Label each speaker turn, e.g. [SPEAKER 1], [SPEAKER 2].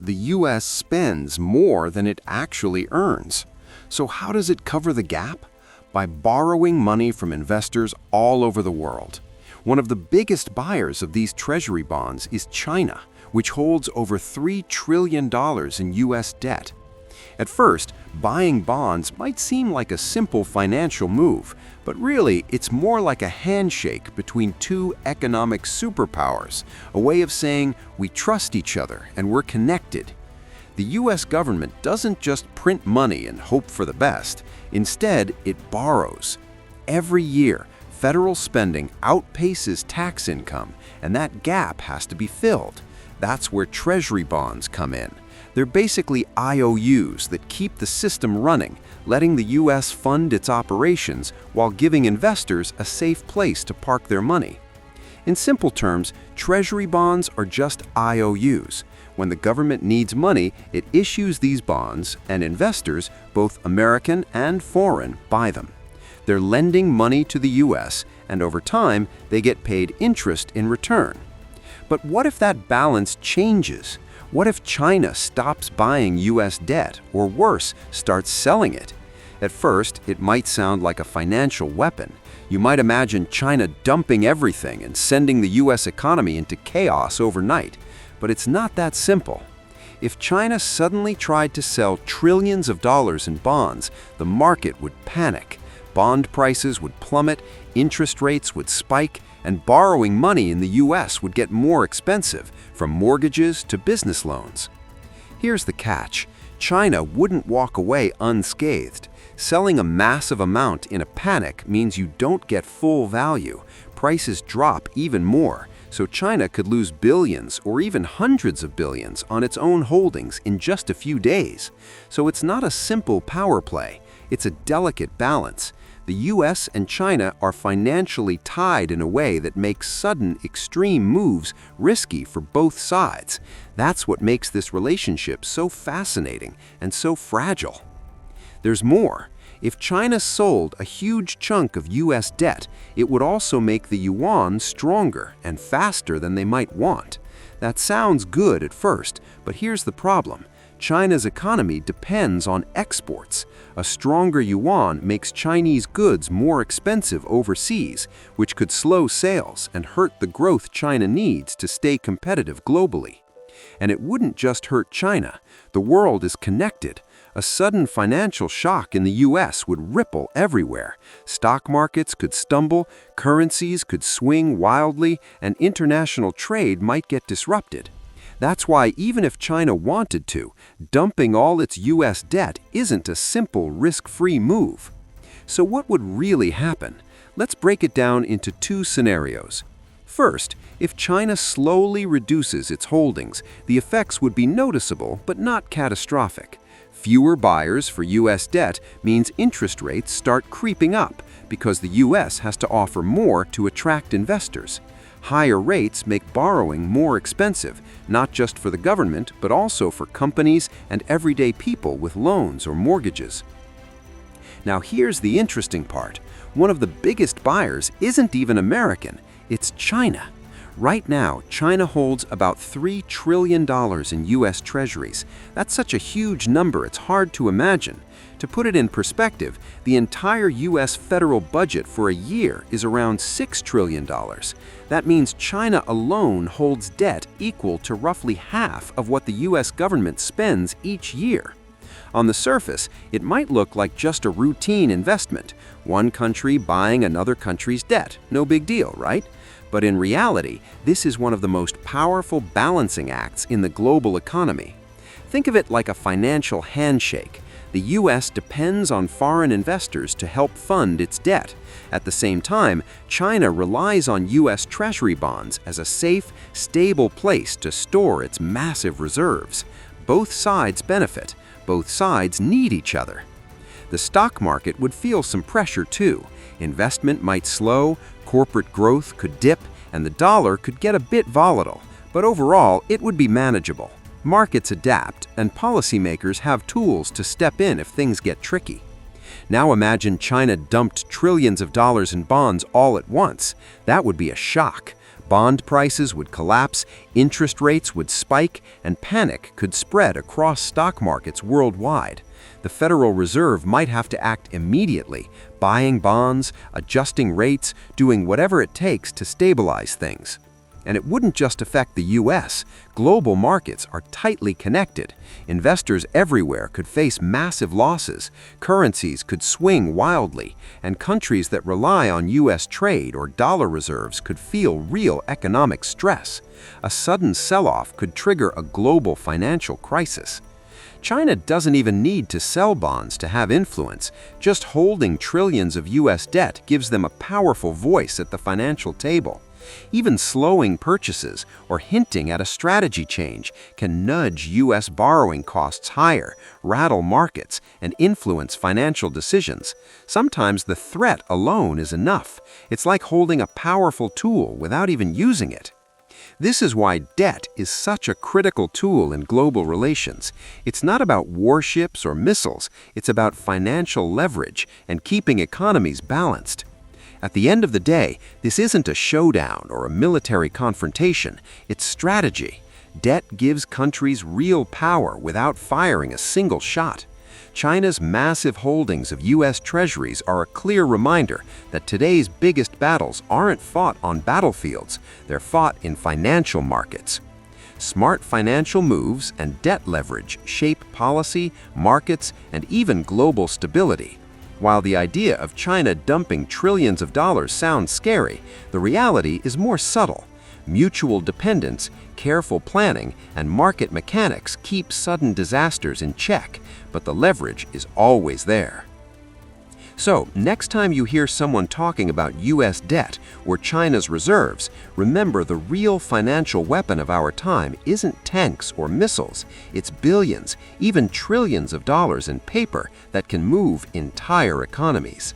[SPEAKER 1] the U.S. spends more than it actually earns. So how does it cover the gap? By borrowing money from investors all over the world. One of the biggest buyers of these Treasury bonds is China, which holds over $3 trillion in U.S. debt. At first, buying bonds might seem like a simple financial move, but really it's more like a handshake between two economic superpowers, a way of saying we trust each other and we're connected. The U.S. government doesn't just print money and hope for the best. Instead, it borrows. Every year, federal spending outpaces tax income, and that gap has to be filled. That's where Treasury bonds come in. They're basically IOUs that keep the system running, letting the U.S. fund its operations while giving investors a safe place to park their money. In simple terms, Treasury bonds are just IOUs. When the government needs money, it issues these bonds, and investors, both American and foreign, buy them. They're lending money to the U.S., and over time, they get paid interest in return. But what if that balance changes? What if China stops buying U.S. debt, or worse, starts selling it? At first, it might sound like a financial weapon. You might imagine China dumping everything and sending the U.S. economy into chaos overnight. But it's not that simple. If China suddenly tried to sell trillions of dollars in bonds, the market would panic. Bond prices would plummet, interest rates would spike, and borrowing money in the U.S. would get more expensive, from mortgages to business loans. Here's the catch. China wouldn't walk away unscathed. Selling a massive amount in a panic means you don't get full value. Prices drop even more, so China could lose billions or even hundreds of billions on its own holdings in just a few days. So it's not a simple power play. It's a delicate balance. The U.S. and China are financially tied in a way that makes sudden, extreme moves risky for both sides. That's what makes this relationship so fascinating and so fragile. There's more. If China sold a huge chunk of U.S. debt, it would also make the yuan stronger and faster than they might want. That sounds good at first, but here's the problem. China's economy depends on exports. A stronger yuan makes Chinese goods more expensive overseas, which could slow sales and hurt the growth China needs to stay competitive globally. And it wouldn't just hurt China. The world is connected. A sudden financial shock in the U.S. would ripple everywhere. Stock markets could stumble, currencies could swing wildly, and international trade might get disrupted. That's why even if China wanted to, dumping all its U.S. debt isn't a simple risk-free move. So what would really happen? Let's break it down into two scenarios. First, if China slowly reduces its holdings, the effects would be noticeable but not catastrophic. Fewer buyers for U.S. debt means interest rates start creeping up because the U.S. has to offer more to attract investors. Higher rates make borrowing more expensive, not just for the government, but also for companies and everyday people with loans or mortgages. Now here's the interesting part. One of the biggest buyers isn't even American, it's China. Right now, China holds about $3 trillion in U.S. treasuries. That's such a huge number, it's hard to imagine. To put it in perspective, the entire U.S. federal budget for a year is around $6 trillion. That means China alone holds debt equal to roughly half of what the U.S. government spends each year. On the surface, it might look like just a routine investment, one country buying another country's debt. No big deal, right? But in reality, this is one of the most powerful balancing acts in the global economy. Think of it like a financial handshake. The U.S. depends on foreign investors to help fund its debt. At the same time, China relies on U.S. Treasury bonds as a safe, stable place to store its massive reserves. Both sides benefit. Both sides need each other. The stock market would feel some pressure too. Investment might slow, corporate growth could dip, and the dollar could get a bit volatile. But overall, it would be manageable. Markets adapt, and policymakers have tools to step in if things get tricky. Now imagine China dumped trillions of dollars in bonds all at once. That would be a shock. Bond prices would collapse, interest rates would spike, and panic could spread across stock markets worldwide. The Federal Reserve might have to act immediately, buying bonds, adjusting rates, doing whatever it takes to stabilize things. And it wouldn't just affect the US. Global markets are tightly connected. Investors everywhere could face massive losses, currencies could swing wildly, and countries that rely on US trade or dollar reserves could feel real economic stress. A sudden sell-off could trigger a global financial crisis. China doesn't even need to sell bonds to have influence. Just holding trillions of US debt gives them a powerful voice at the financial table. Even slowing purchases or hinting at a strategy change can nudge US borrowing costs higher, rattle markets, and influence financial decisions. Sometimes the threat alone is enough. It's like holding a powerful tool without even using it. This is why debt is such a critical tool in global relations. It's not about warships or missiles, it's about financial leverage and keeping economies balanced. At the end of the day, this isn't a showdown or a military confrontation, it's strategy. Debt gives countries real power without firing a single shot. China's massive holdings of US Treasuries are a clear reminder that today's biggest battles aren't fought on battlefields, they're fought in financial markets. Smart financial moves and debt leverage shape policy, markets, and even global stability. While the idea of China dumping trillions of dollars sounds scary, the reality is more subtle. Mutual dependence, careful planning, and market mechanics keep sudden disasters in check, but the leverage is always there. So, next time you hear someone talking about US debt or China's reserves, remember the real financial weapon of our time isn't tanks or missiles, it's billions, even trillions of dollars in paper that can move entire economies.